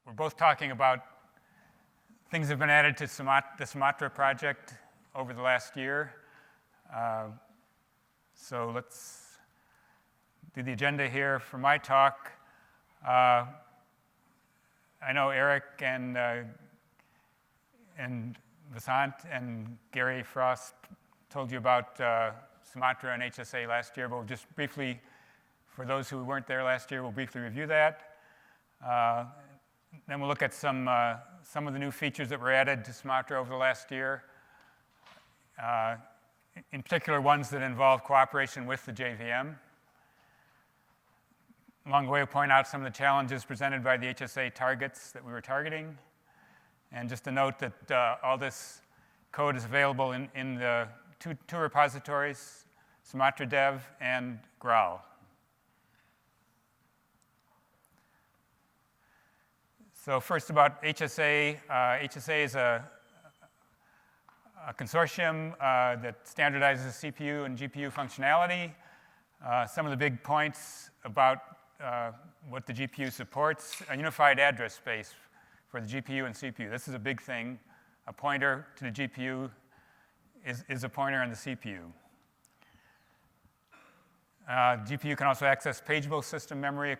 we're both talking about things that have been added to the Sumatra project over the last year. So let's do the agenda here for my talk. I know Eric and Vasant and Gary Frost told you about Sumatra and HSA last year, but we'll just briefly, for those who weren't there last year, we'll briefly review that. Then we'll look at some of the new features that were added to Sumatra over the last year, in particular ones that involve cooperation with the JVM. Along the way, we'll point out some of the challenges presented by the HSA targets that we were targeting. And just a note that all this code is available in the two repositories, Sumatra Dev and Graal. So first about HSA. HSA is a consortium that standardizes CPU and GPU functionality. Some of the big points about what the GPU supports: a unified address space for the GPU and CPU. This is a big thing. A pointer to the GPU is a pointer on the CPU. GPU can also access pageable system memory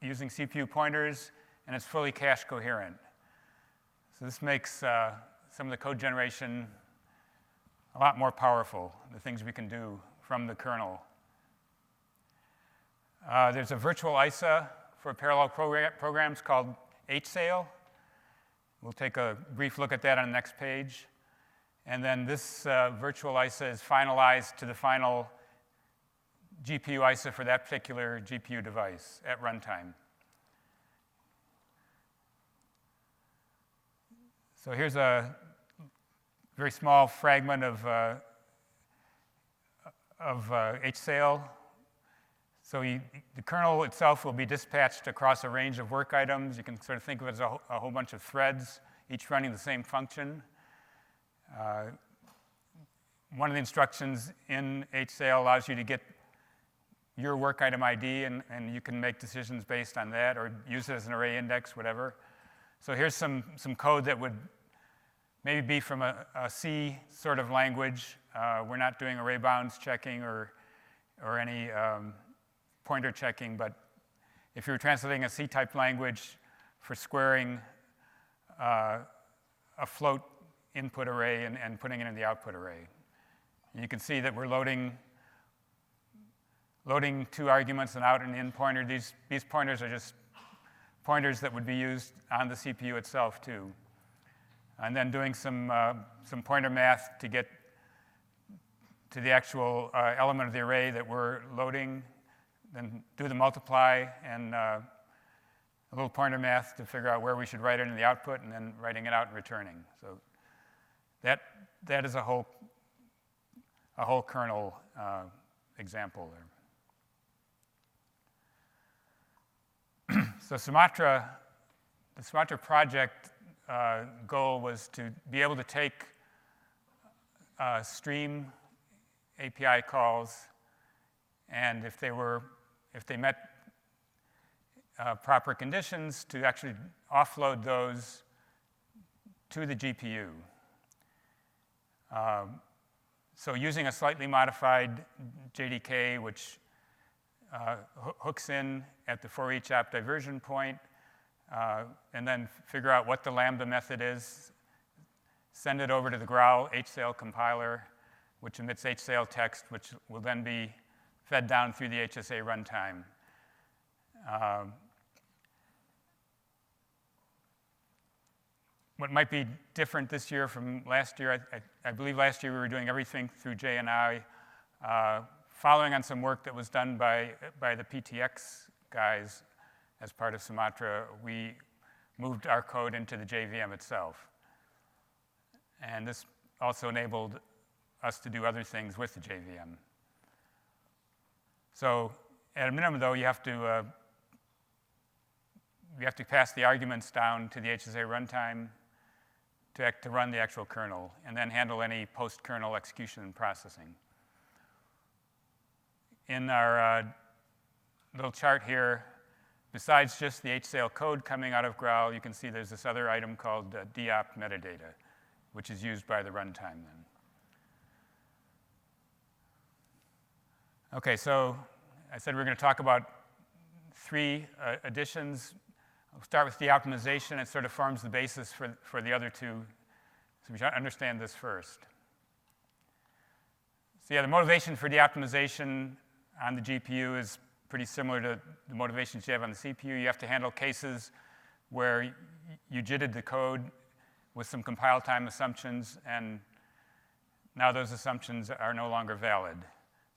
using CPU pointers, and it's fully cache coherent. So this makes some of the code generation a lot more powerful, the things we can do from the kernel. There's a virtual ISA for parallel programs called HSAIL. We'll take a brief look at that on the next page. And then this virtual ISA is finalized to the final GPU ISA for that particular GPU device at runtime. So here's a very small fragment of HSAIL. So the kernel itself will be dispatched across a range of work items. You can sort of think of it as a whole bunch of threads, each running the same function. One of the instructions in HSAIL allows you to get your work item ID, and you can make decisions based on that or use it as an array index, whatever. So here's some code that would maybe be from a C sort of language. We're not doing array bounds checking or any pointer checking, but if you were translating a C-type language for squaring a float input array and putting it in the output array, you can see that we're loading two arguments, an out and in pointer. These pointers are just pointers that would be used on the CPU itself too. And then doing some pointer math to get to the actual element of the array that we're loading, then do the multiply and a little pointer math to figure out where we should write it in the output, and then writing it out and returning. So that is a whole kernel example there. So the Sumatra project goal was to be able to take stream API calls, and if they met proper conditions, to actually offload those to the GPU. So using a slightly modified JDK, which hooks in at the for each app diversion point, and then figure out what the Lambda method is, send it over to the Graal HSAIL compiler, which emits HSAIL text, which will then be fed down through the HSA runtime. What might be different this year from last year, I believe last year we were doing everything through JNI. Following on some work that was done by the PTX guys as part of Sumatra, we moved our code into the JVM itself. And this also enabled us to do other things with the JVM. So at a minimum, though, you have to pass the arguments down to the HSA runtime to run the actual kernel, and then handle any post-kernel execution and processing. In our little chart here, besides just the HSAIL code coming out of growl, you can see there's this other item called deopt metadata, which is used by the runtime then. Okay, so I said we're going to talk about three additions. I'll start with deoptimization. It sort of forms the basis for the other two. So we should understand this first. So yeah, the motivation for deoptimization on the GPU is pretty similar to the motivations you have on the CPU. You have to handle cases where you jittered the code with some compile time assumptions, and now those assumptions are no longer valid.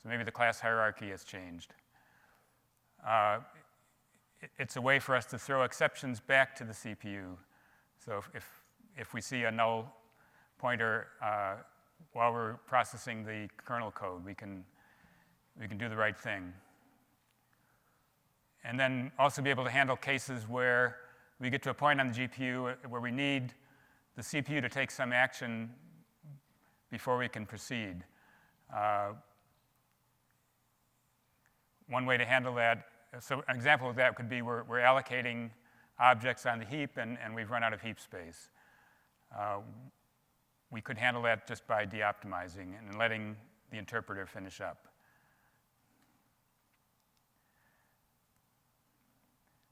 So maybe the class hierarchy has changed. It's a way for us to throw exceptions back to the CPU. So if we see a null pointer while we're processing the kernel code, we can do the right thing. And then also be able to handle cases where we get to a point on the GPU where we need the CPU to take some action before we can proceed. One way to handle that, so an example of that could be we're allocating objects on the heap and we've run out of heap space. We could handle that just by deoptimizing and letting the interpreter finish up.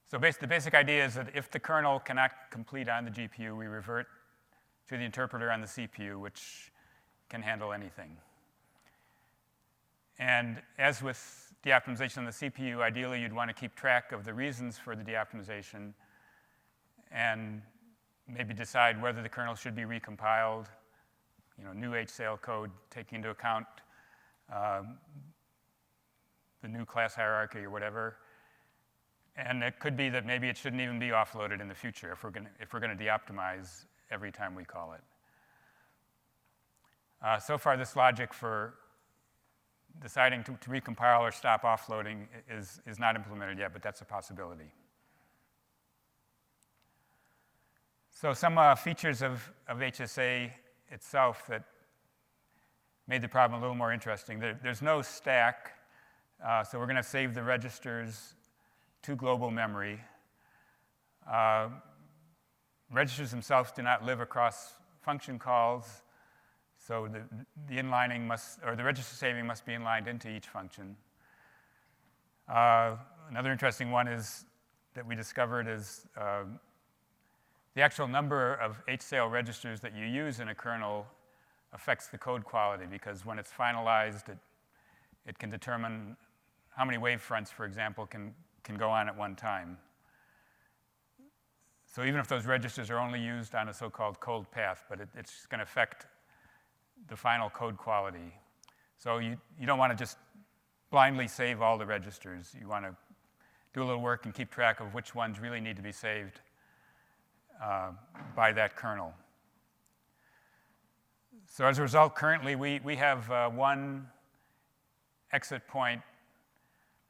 So the basic idea is that if the kernel cannot complete on the GPU, we revert to the interpreter on the CPU, which can handle anything. And as with deoptimization on the CPU, ideally you'd want to keep track of the reasons for the deoptimization and maybe decide whether the kernel should be recompiled, new HSAIL code taking into account the new class hierarchy or whatever. And it could be that maybe it shouldn't even be offloaded in the future if we're going to deoptimize every time we call it. So far, this logic for deciding to recompile or stop offloading is not implemented yet, but that's a possibility. So some features of HSA itself that made the problem a little more interesting. There's no stack, so we're going to save the registers to global memory. Registers themselves do not live across function calls, so the inlining the register saving must be inlined into each function. Another interesting one that we discovered is the actual number of HSAIL registers that you use in a kernel affects the code quality, because when it's finalized, it can determine how many wavefronts, for example, can go on at one time. So even if those registers are only used on a so-called cold path, but it's going to affect the final code quality. So you don't want to just blindly save all the registers. You want to do a little work and keep track of which ones really need to be saved by that kernel. So as a result, currently we have one exit point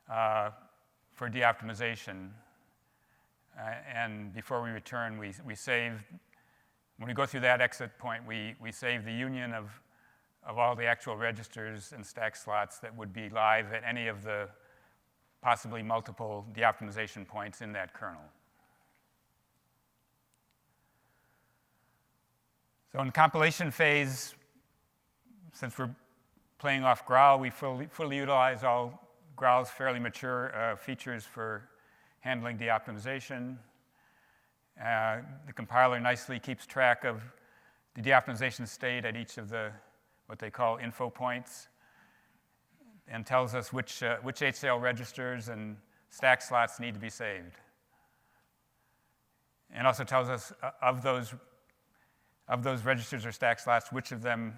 for deoptimization. And before we return, we save, when we go through that exit point, we save the union of all the actual registers and stack slots that would be live at any of the possibly multiple deoptimization points in that kernel. So in the compilation phase, since we're playing off growl, we fully utilize all growl's fairly mature features for handling deoptimization. The compiler nicely keeps track of the deoptimization state at each of the what they call info points, and tells us which HSAIL registers and stack slots need to be saved. And also tells us of those registers or stack slots, which of them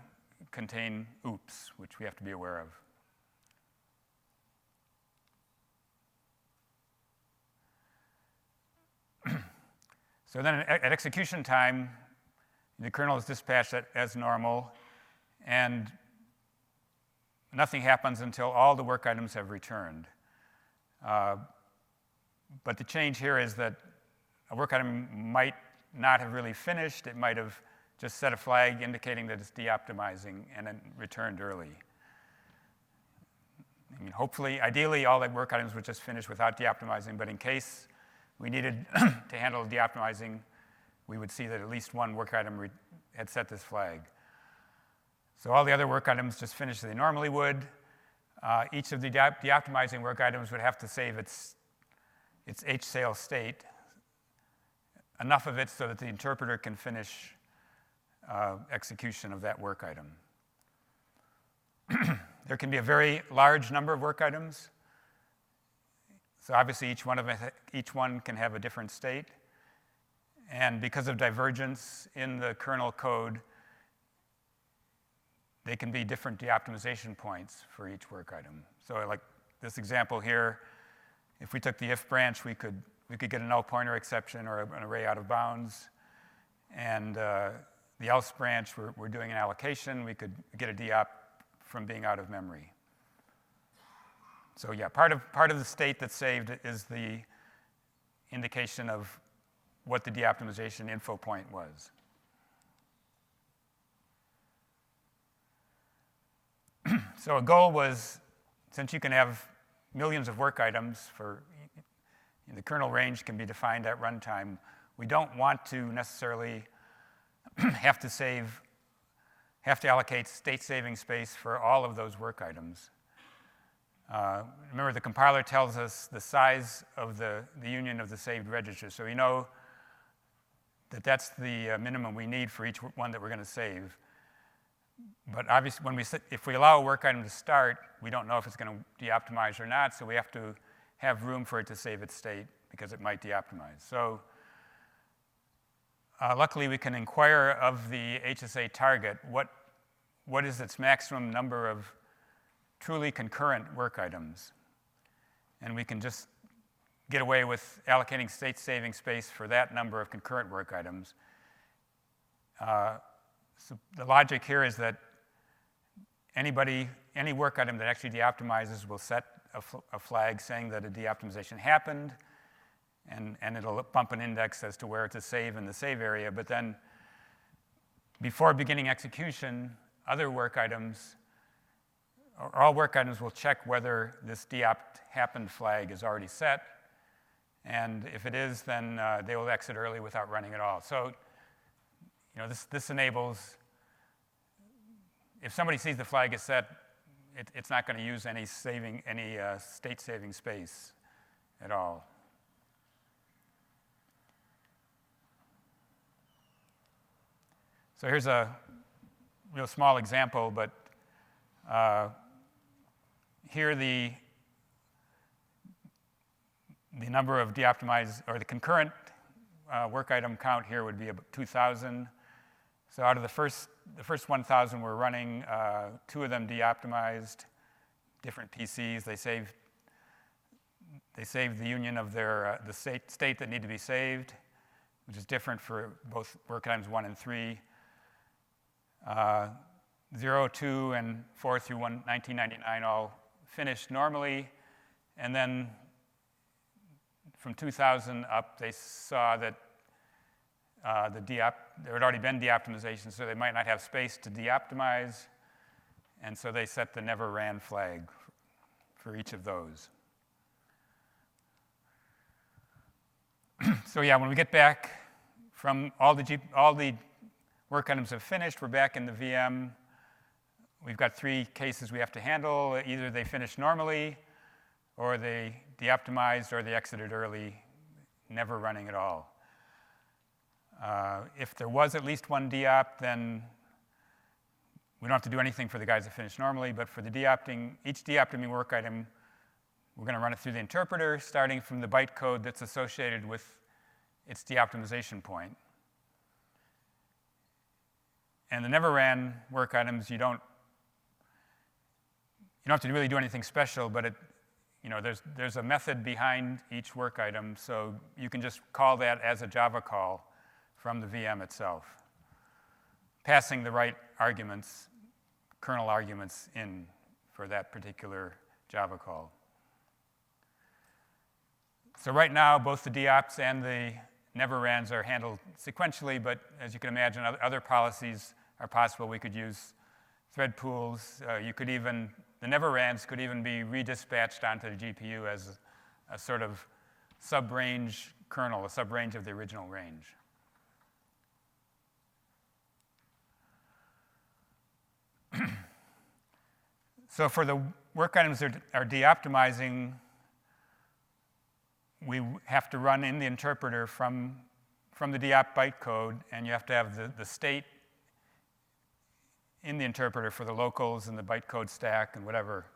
contain oops, which we have to be aware of. So then at execution time, the kernel is dispatched as normal, and nothing happens until all the work items have returned. But the change here is that a work item might not have really finished. It might have just set a flag indicating that it's deoptimizing and then returned early. I mean, hopefully, ideally, all the work items would just finish without deoptimizing, but in case we needed to handle deoptimizing, we would see that at least one work item had set this flag. So all the other work items just finished as they normally would. Each of the deoptimizing work items would have to save its HSAIL state, enough of it so that the interpreter can finish execution of that work item. There can be a very large number of work items. So obviously each one can have a different state. And because of divergence in the kernel code, they can be different deoptimization points for each work item. So like this example here, if we took the if branch, we could get a null pointer exception or an array out of bounds. And the else branch, we're doing an allocation. We could get a deop from being out of memory. So yeah, part of the state that's saved is the indication of what the deoptimization info point was. So a goal was, since you can have millions of work items the kernel range can be defined at runtime, we don't want to necessarily have to allocate state saving space for all of those work items. Remember, the compiler tells us the size of the union of the saved registers. So we know that that's the minimum we need for each one that we're going to save. But obviously, if we allow a work item to start, we don't know if it's going to deoptimize or not, so we have to have room for it to save its state because it might deoptimize. So luckily, we can inquire of the HSA target what is its maximum number of truly concurrent work items. And we can just get away with allocating state saving space for that number of concurrent work items. So the logic here is that any work item that actually deoptimizes will set a flag saying that a deoptimization happened, and it'll bump an index as to where to save in the save area. But then before beginning execution, other work items, or all work items will check whether this deopt happened flag is already set. And if it is, then they will exit early without running at all. So this enables, if somebody sees the flag is set, it's not going to use any state saving space at all. So here's a real small example, but here the number of deoptimized, or the concurrent work item count here would be about 2,000. So out of the first 1,000 we're running, 2 of them deoptimized, different PCs. They saved the union of the state that need to be saved, which is different for both work items 1 and 3. 0, 2, and 4 through 1999 all finished normally, and then from 2000 up, they saw that there had already been deoptimization, so they might not have space to deoptimize, and so they set the never ran flag for each of those. So yeah, when we get back from all the work items have finished, we're back in the VM. We've got 3 cases we have to handle. Either they finished normally, or they deoptimized, or they exited early, never running at all. If there was at least one deop, then we don't have to do anything for the guys that finished normally, but for the each deoptiming work item, we're going to run it through the interpreter, starting from the bytecode that's associated with its deoptimization point. And the never ran work items, you don't have to really do anything special, but there's a method behind each work item, so you can just call that as a Java call from the VM itself, passing the right arguments, kernel arguments in for that particular Java call. So right now, both the deops and the never rans are handled sequentially, but as you can imagine, other policies are possible. We could use thread pools. The never rans could even be redispatched onto the GPU as a sort of sub-range kernel, a subrange of the original range. So for the work items that are de-optimizing, we have to run in the interpreter from the de-op bytecode, and you have to have the state in the interpreter for the locals and the bytecode stack and whatever.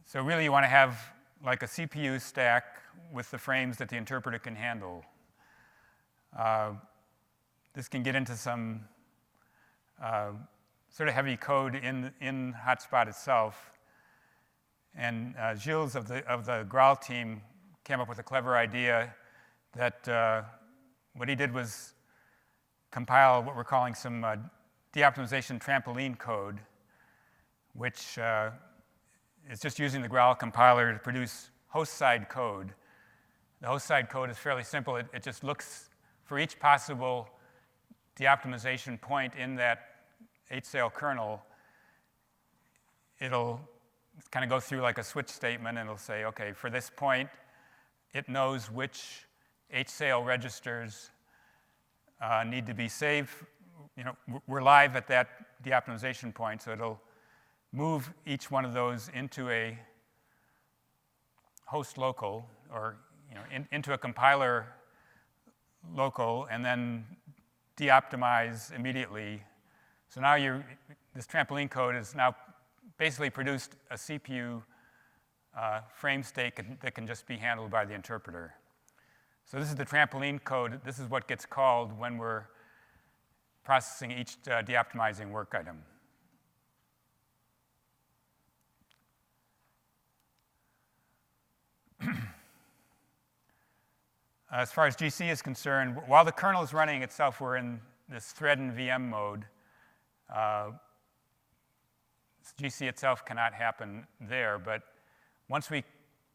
So really you want to have like a CPU stack with the frames that the interpreter can handle. This can get into some sort of heavy code in Hotspot itself. And Gilles of the Graal team came up with a clever idea that what he did was compile what we're calling some de-optimization trampoline code, which is just using the Graal compiler to produce host-side code. The host-side code is fairly simple. It just looks for each possible de-optimization point in that HSAIL kernel. It'll kind of go through like a switch statement, and it'll say, okay, for this point, it knows which HSAIL registers need to be saved. You know, we're live at that de-optimization point, so it'll move each one of those into a host local, or into a compiler local, and then de-optimize immediately. So now this trampoline code has now basically produced a CPU frame state that can just be handled by the interpreter. So this is the trampoline code. This is what gets called when we're processing each de-optimizing work item. As far as GC is concerned, while the kernel is running itself, we're in this thread and VM mode. GC itself cannot happen there, but once we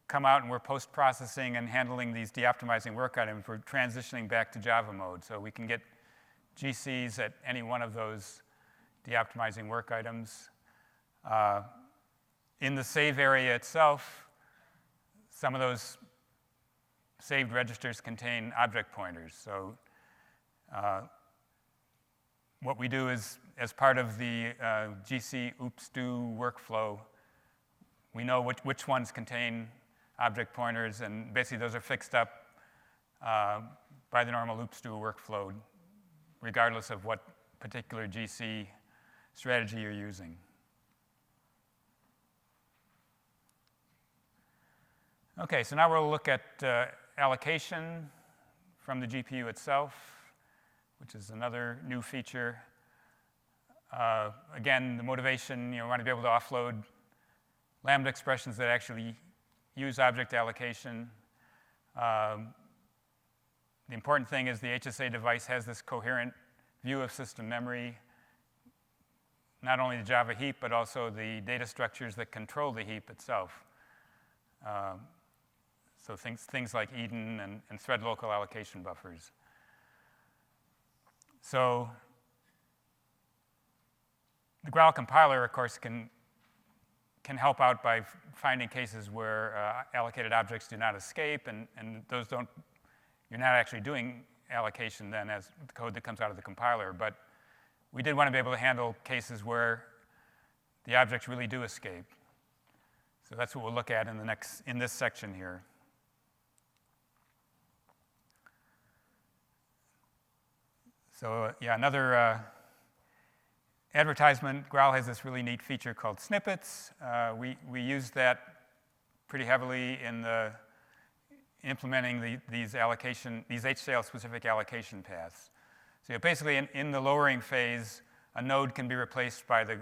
come out and we're post-processing and handling these de-optimizing work items, we're transitioning back to Java mode. So we can get GCs at any one of those de-optimizing work items. In the save area itself, some of those saved registers contain object pointers. So what we do is, as part of the GC oops do workflow, we know which ones contain object pointers, and basically those are fixed up by the normal oops do workflow, regardless of what particular GC strategy you're using. Okay, so now we'll look at allocation from the GPU itself, which is another new feature. Again, the motivation, we want to be able to offload Lambda expressions that actually use object allocation. The important thing is the HSA device has this coherent view of system memory, not only the Java heap, but also the data structures that control the heap itself. So things like Eden and thread local allocation buffers. So the Graal compiler, of course, can help out by finding cases where allocated objects do not escape, and those you're not actually doing allocation then as the code that comes out of the compiler. But we did want to be able to handle cases where the objects really do escape. So that's what we'll look at in this section here. So yeah, another advertisement. Graal has this really neat feature called snippets. We use that pretty heavily in implementing these HSAIL-specific allocation paths. So basically, in the lowering phase, a node can be replaced by the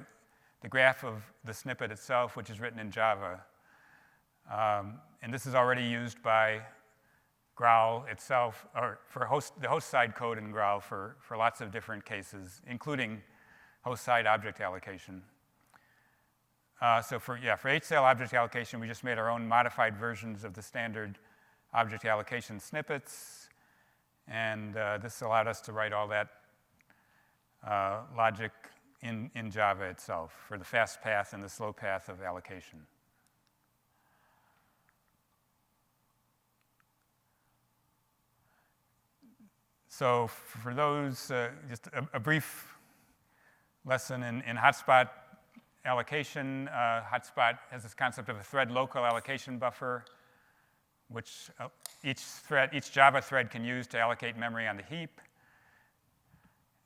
graph of the snippet itself, which is written in Java. And this is already used by Graal itself, or for the host-side code in Graal for lots of different cases, including host-side object allocation. So for HSAIL object allocation, we just made our own modified versions of the standard object allocation snippets, and this allowed us to write all that logic in Java itself for the fast path and the slow path of allocation. So for those, just a brief lesson in hotspot allocation. Hotspot has this concept of a thread local allocation buffer, which each Java thread can use to allocate memory on the heap.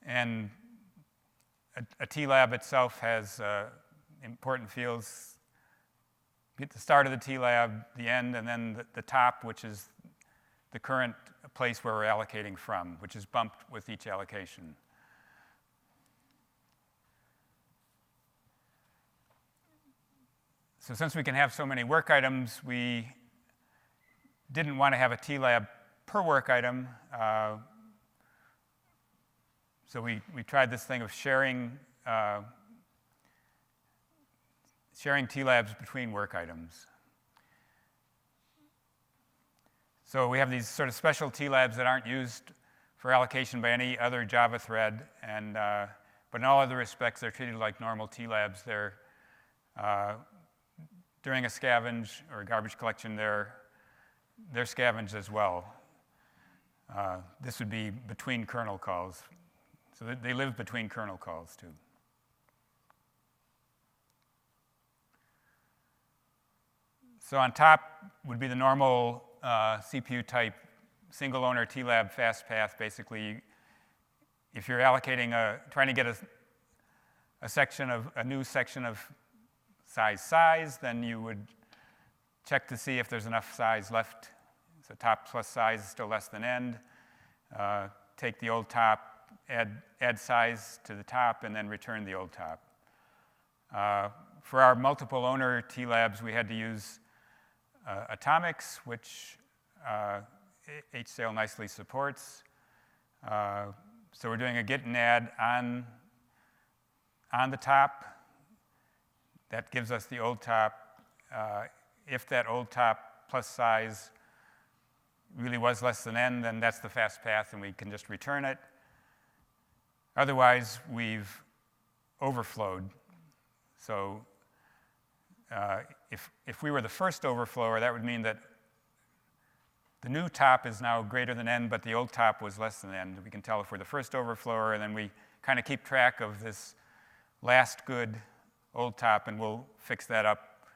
And a TLab itself has important fields at the start of the TLab, the end, and then the top, which is the current place where we're allocating from, which is bumped with each allocation. So since we can have so many work items, we didn't want to have a TLab per work item. So we tried this thing of sharing TLabs between work items. So we have these sort of special TLabs that aren't used for allocation by any other Java thread, but in all other respects, they're treated like normal TLabs. They're during a scavenge or a garbage collection, they're scavenged as well. This would be between kernel calls. So they live between kernel calls, too. So on top would be the normal CPU-type single-owner TLab fast path. Basically, if you're allocating trying to get a new section of size, then you would check to see if there's enough size left. So top plus size is still less than end. Take the old top, add size to the top, and then return the old top. For our multiple owner TLabs, we had to use atomics, which HSAIL nicely supports. So we're doing a git and add on the top. That gives us the old top. If that old top plus size really was less than n, then that's the fast path, and we can just return it. Otherwise, we've overflowed. So if we were the first overflower, that would mean that the new top is now greater than n, but the old top was less than n. We can tell if we're the first overflower, and then we kind of keep track of this last good old top, and we'll fix that up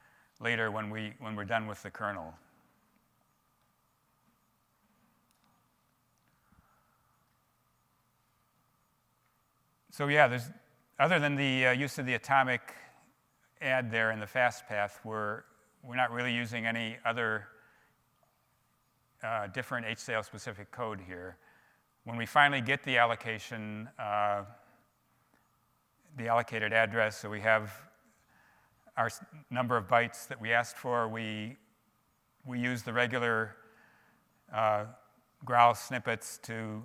later when we're done with the kernel. So yeah, other than the use of the atomic add there in the fast path, we're not really using any other different HSAIL-specific code here. When we finally get the allocation, the allocated address, so we have our number of bytes that we asked for, we use the regular growl snippets to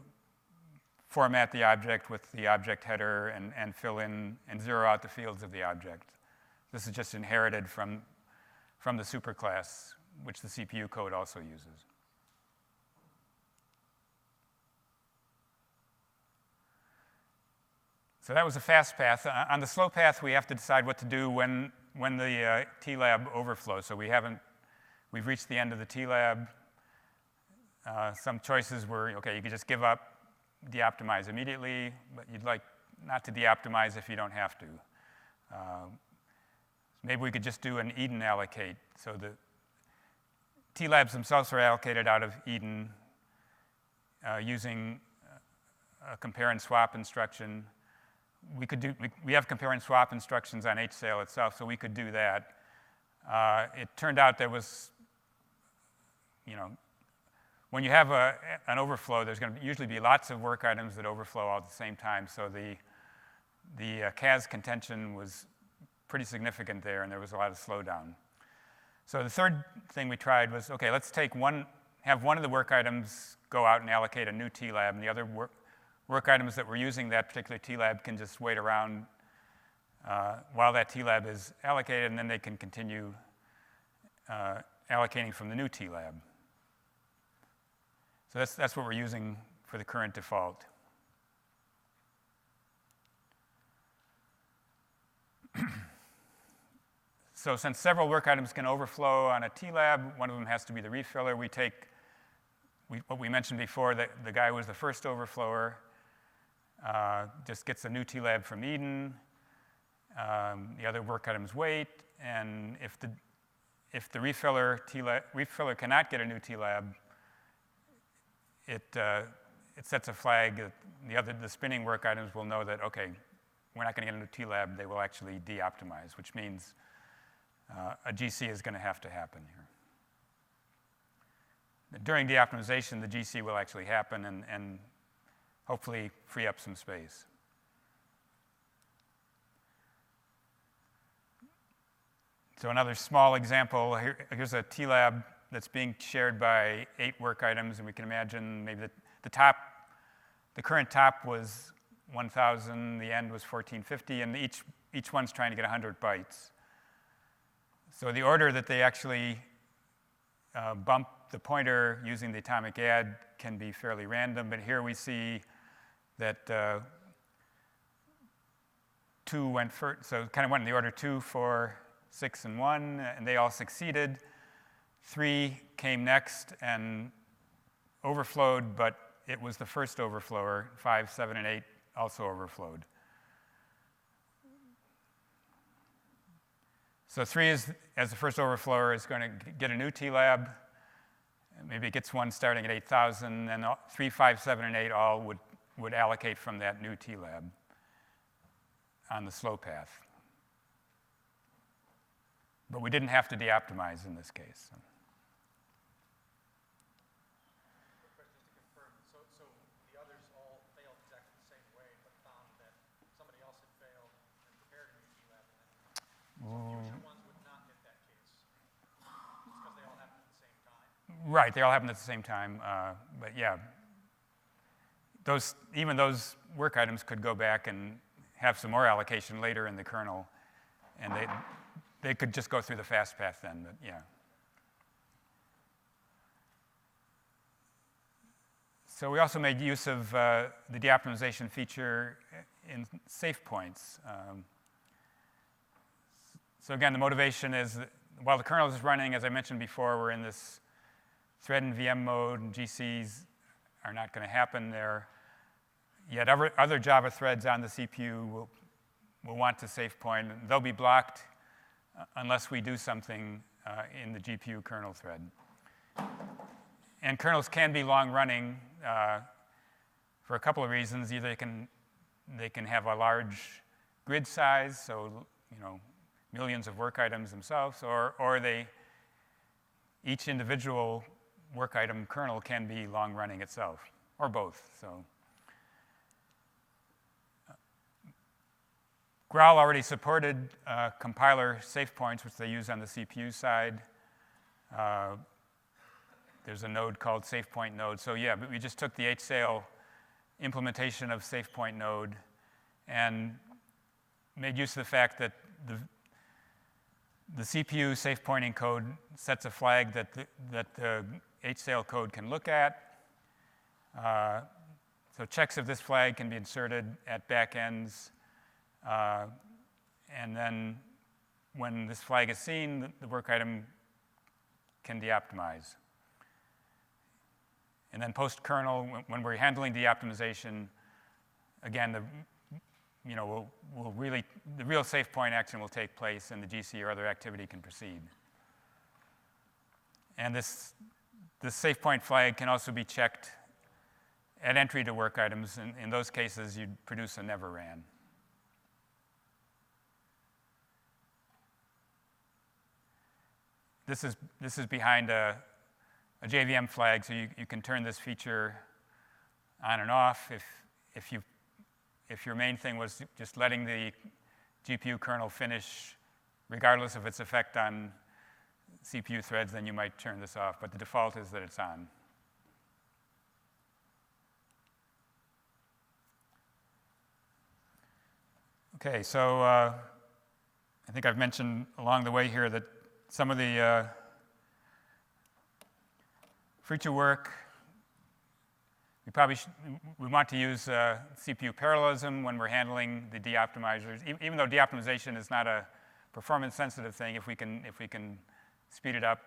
format the object with the object header and fill in and zero out the fields of the object. This is just inherited from the superclass, which the CPU code also uses. So that was a fast path. On the slow path, we have to decide what to do when the TLab overflows. So we've reached the end of the TLab. Some choices were, okay, you could just give up, de-optimize immediately, but you'd like not to de-optimize if you don't have to. Maybe we could just do an Eden allocate. So the TLabs themselves are allocated out of Eden using a compare and swap instruction. We have compare and swap instructions on HSAIL itself, so we could do that. It turned out there was, when you have an overflow, there's going to usually be lots of work items that overflow all at the same time. So the CAS contention was pretty significant there, and there was a lot of slowdown. So the third thing we tried was, okay, let's have one of the work items go out and allocate a new TLab, and the other work items that we're using that particular TLab can just wait around while that TLab is allocated, and then they can continue allocating from the new TLab. So that's what we're using for the current default. So since several work items can overflow on a TLab, one of them has to be the refiller. We take what we mentioned before, that the guy who was the first overflower just gets a new TLab from Eden. The other work items wait, and if the refiller cannot get a new TLab, it sets a flag that the spinning work items will know that, okay, we're not going to get a new TLab, they will actually de-optimize, which means a GC is going to have to happen here. During de-optimization, the GC will actually happen and hopefully free up some space. So another small example, here's a TLab that's being shared by 8 work items, and we can imagine maybe the current top was 1,000, the end was 1450, and each one's trying to get 100 bytes. So the order that they actually bump the pointer using the atomic add can be fairly random, but here we see that 2 went first, so it kind of went in the order 2, 4, 6, and 1, and they all succeeded. 3 came next and overflowed, but it was the first overflower. 5, 7, and 8 also overflowed. So 3, as the first overflower, is going to get a new TLab. Maybe it gets one starting at 8,000, and 3, 5, 7, and 8 all would allocate from that new TLab on the slow path. But we didn't have to de-optimize in this case. Right, they all happened at the same time, but yeah, even those work items could go back and have some more allocation later in the kernel, and they could just go through the fast path then, but yeah. So we also made use of the de-optimization feature in safe points. So again, the motivation is that while the kernel is running, as I mentioned before, we're in this thread and VM mode, and GCs are not going to happen there. Yet other Java threads on the CPU will want to safe point. They'll be blocked unless we do something in the GPU kernel thread. And kernels can be long-running for a couple of reasons. Either they can have a large grid size, so millions of work items themselves, or each individual work item kernel can be long-running itself, or both. So Growl already supported compiler safe points, which they use on the CPU side. There's a node called SafePoint node. So yeah, but we just took the HSail implementation of SafePoint node and made use of the fact that the CPU safe pointing code sets a flag that the HSail code can look at. So checks of this flag can be inserted at backends. And then when this flag is seen, the work item can de-optimize. And then post-kernel, when we're handling de-optimization, again, the real safe point action will take place, and the GC or other activity can proceed. And this safe point flag can also be checked at entry to work items. In those cases, you'd produce a never ran. This is behind a JVM flag, so you can turn this feature on and off. If your main thing was just letting the GPU kernel finish, regardless of its effect on CPU threads, then you might turn this off. But the default is that it's on. Okay, so I think I've mentioned along the way here that some of the feature work, we want to use CPU parallelism when we're handling the de-optimizers. Even though de-optimization is not a performance-sensitive thing, if we can speed it up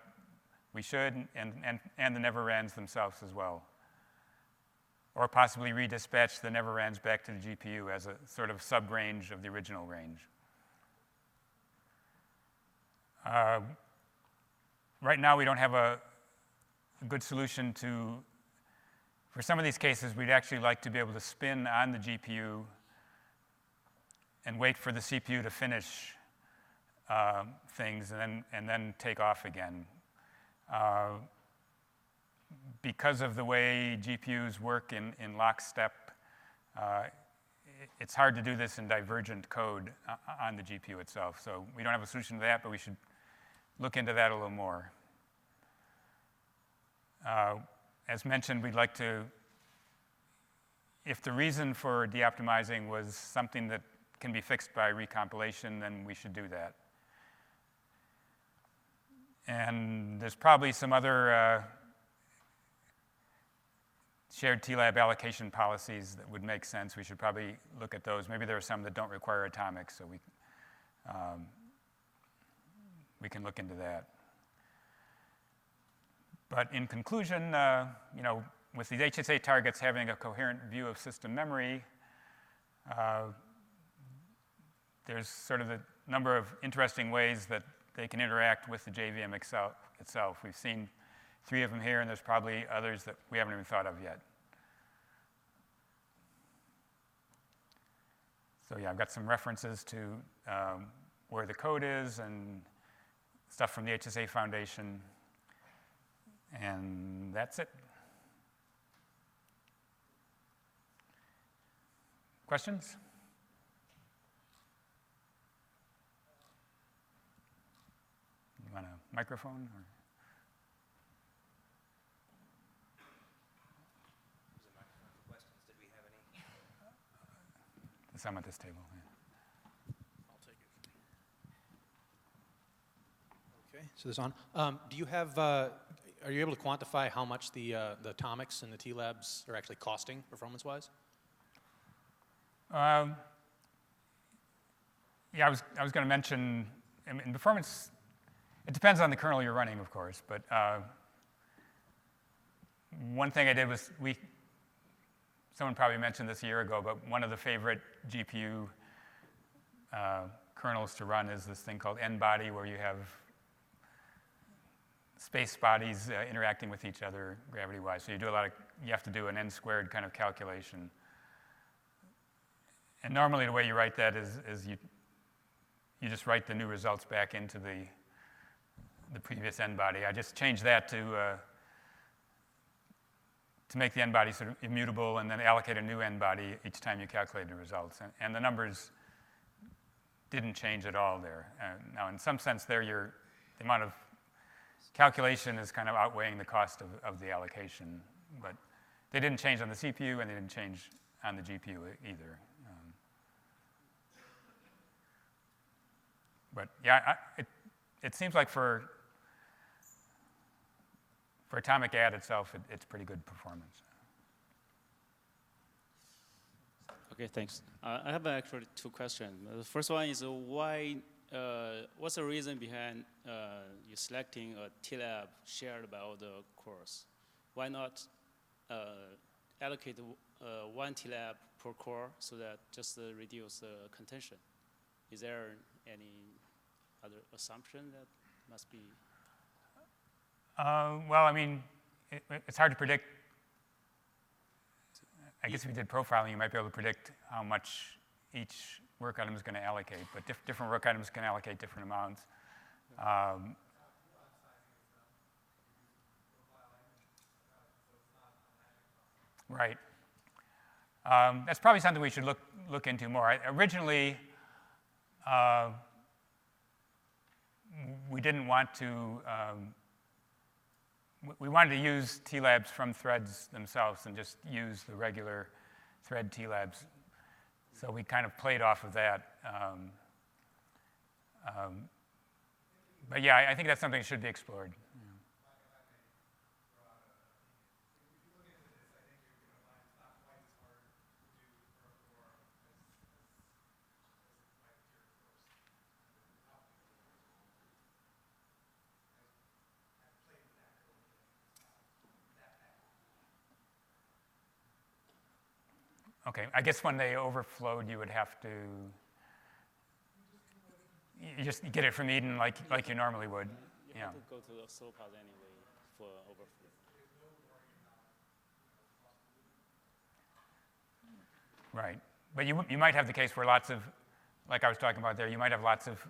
We should, and the never-rans themselves as well. Or possibly redispatch the never-rans back to the GPU as a sort of sub-range of the original range. Right now, we don't have a good solution to, for some of these cases, we'd actually like to be able to spin on the GPU and wait for the CPU to finish things and then take off again. Because of the way GPUs work in lockstep, it's hard to do this in divergent code on the GPU itself. So we don't have a solution to that, but we should look into that a little more. As mentioned, we'd like to, if the reason for de-optimizing was something that can be fixed by recompilation, then we should do that. And there's probably some other shared TLab allocation policies that would make sense. We should probably look at those. Maybe there are some that don't require atomic, so we can look into that. But in conclusion, with these HSA targets having a coherent view of system memory, there's sort of a number of interesting ways that they can interact with the JVM itself. We've seen 3 of them here, and there's probably others that we haven't even thought of yet. So yeah, I've got some references to where the code is and stuff from the HSA Foundation. And that's it. Questions? You want a microphone? Or? There's a microphone for questions. Did we have any? Some at this table. Yeah. I'll take it. Okay, so this on. Do you have? Are you able to quantify how much the atomics and the TLabs are actually costing performance-wise? Yeah, I was going to mention, in performance, it depends on the kernel you're running, of course, but one thing I did was, someone probably mentioned this a year ago, but one of the favorite GPU kernels to run is this thing called n-body, where you have space bodies interacting with each other gravity-wise. So you have to do an n-squared kind of calculation. And normally the way you write that is you just write the new results back into the previous n-body. I just changed that to make the n-body sort of immutable and then allocate a new n-body each time you calculate the results. And the numbers didn't change at all there. Now, in some sense there, the amount of calculation is kind of outweighing the cost of the allocation. But they didn't change on the CPU, and they didn't change on the GPU either. But yeah, it seems like for atomic add itself, it's pretty good performance. Okay, thanks. I have actually 2 questions. The first one is why, what's the reason behind you selecting a TLab shared by all the cores? Why not allocate 1 TLab per core so that just reduce the contention? Is there any other assumption that must be? Well, I mean, it's hard to predict. I guess if you did profiling, you might be able to predict how much each work item is going to allocate, but different work items can allocate different amounts. Right. That's probably something we should look into more. Originally, we didn't want to. We wanted to use TLabs from threads themselves and just use the regular thread TLabs. So we kind of played off of that. But yeah, I think that's something that should be explored. Okay, I guess when they overflowed, you would have to, you just get it from Eden like you normally would. You Yeah. have to go to the slow path anyway for overflow. Right. But you might have the case where lots of, like I was talking about there, you might have lots of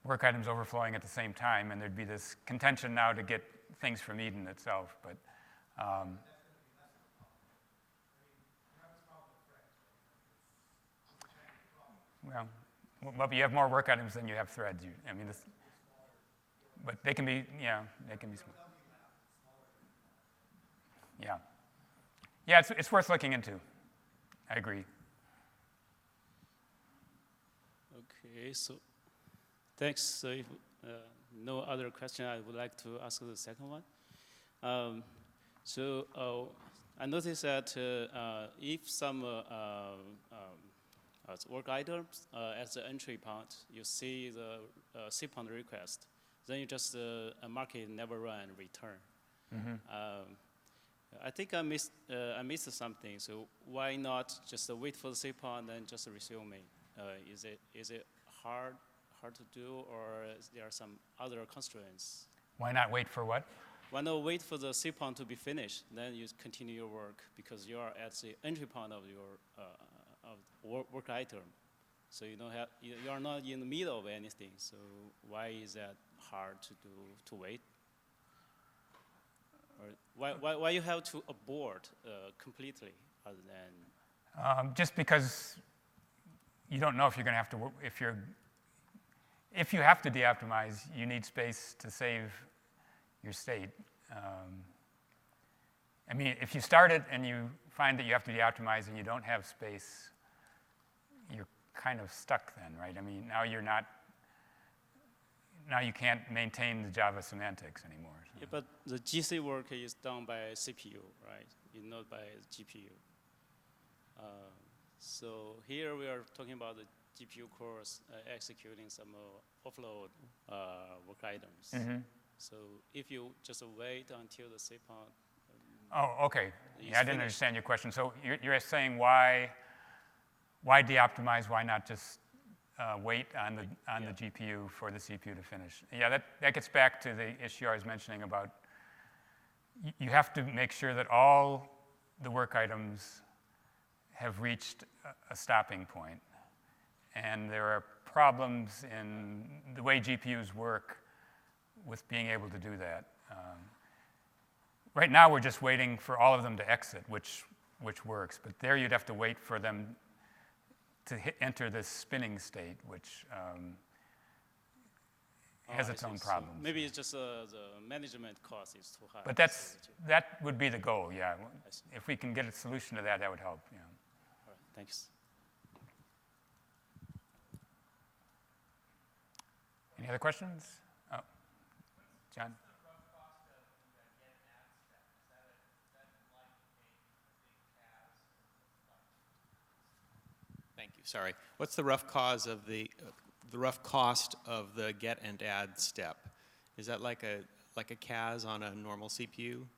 work items overflowing at the same time, and there'd be this contention now to get things from Eden itself. But well, you have more work items than you have threads. I mean, but they can be, yeah, they can be small. Yeah. Yeah, it's worth looking into. I agree. Okay, so thanks. So if no other question, I would like to ask the second one. I noticed that if some work items as the entry point, you see the cPoint request, then you just mark it never run and return. Mm-hmm. I think I missed something. So why not just wait for the cPoint and then just resume it? Is it hard to do, or is there some other constraints? Why not wait for what? Why not wait for the cPoint to be finished, then you continue your work, because you are at the entry point of your work item. So you don't have, you are not in the middle of anything. So why is that hard to do, to wait? Or why you have to abort completely other than? Just because you don't know if you're going to have to, if you have to de-optimize, you need space to save your state. I mean, if you start it and you find that you have to de-optimize and you don't have space, you're kind of stuck then, right? I mean, now you can't maintain the Java semantics anymore. So. Yeah, but the GC work is done by CPU, right? It's not by GPU. So here we are talking about the GPU cores executing some offload work items. Mm-hmm. So if you just wait until the cPoint. Oh, okay. Yeah, I didn't understand your question. So you're saying why de-optimize? Why not just wait on the GPU for the CPU to finish? Yeah, that gets back to the issue I was mentioning about you have to make sure that all the work items have reached a stopping point. And there are problems in the way GPUs work with being able to do that. Right now, we're just waiting for all of them to exit, which works. But there, you'd have to wait for them to enter this spinning state, which has its own problems. So maybe it's just the management cost is too high. But that would be the goal, yeah. If we can get a solution to that, that would help, yeah. All right, thanks. Any other questions? Oh, John? Thank you. Sorry. What's the rough cause of the rough cost of the get and add step? Is that like a CAS on a normal CPU?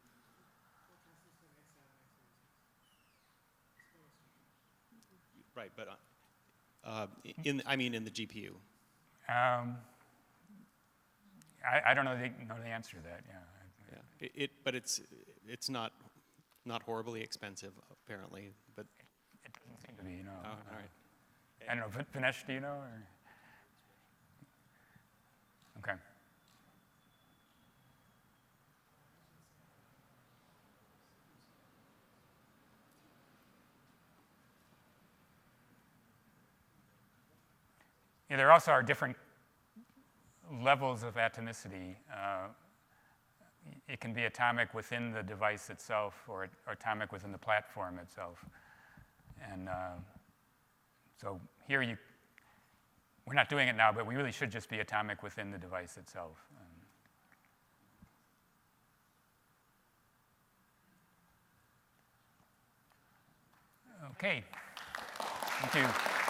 Right, but in the GPU. I don't know the answer to that. Yeah. Yeah. But it's not horribly expensive apparently. But It doesn't seem to be, you know. oh, all right. I don't know. Vinesh, do you know? Or? Okay. Yeah, there also are different levels of atomicity. It can be atomic within the device itself or atomic within the platform itself. And so here we're not doing it now, but we really should just be atomic within the device itself. Okay. Thank you.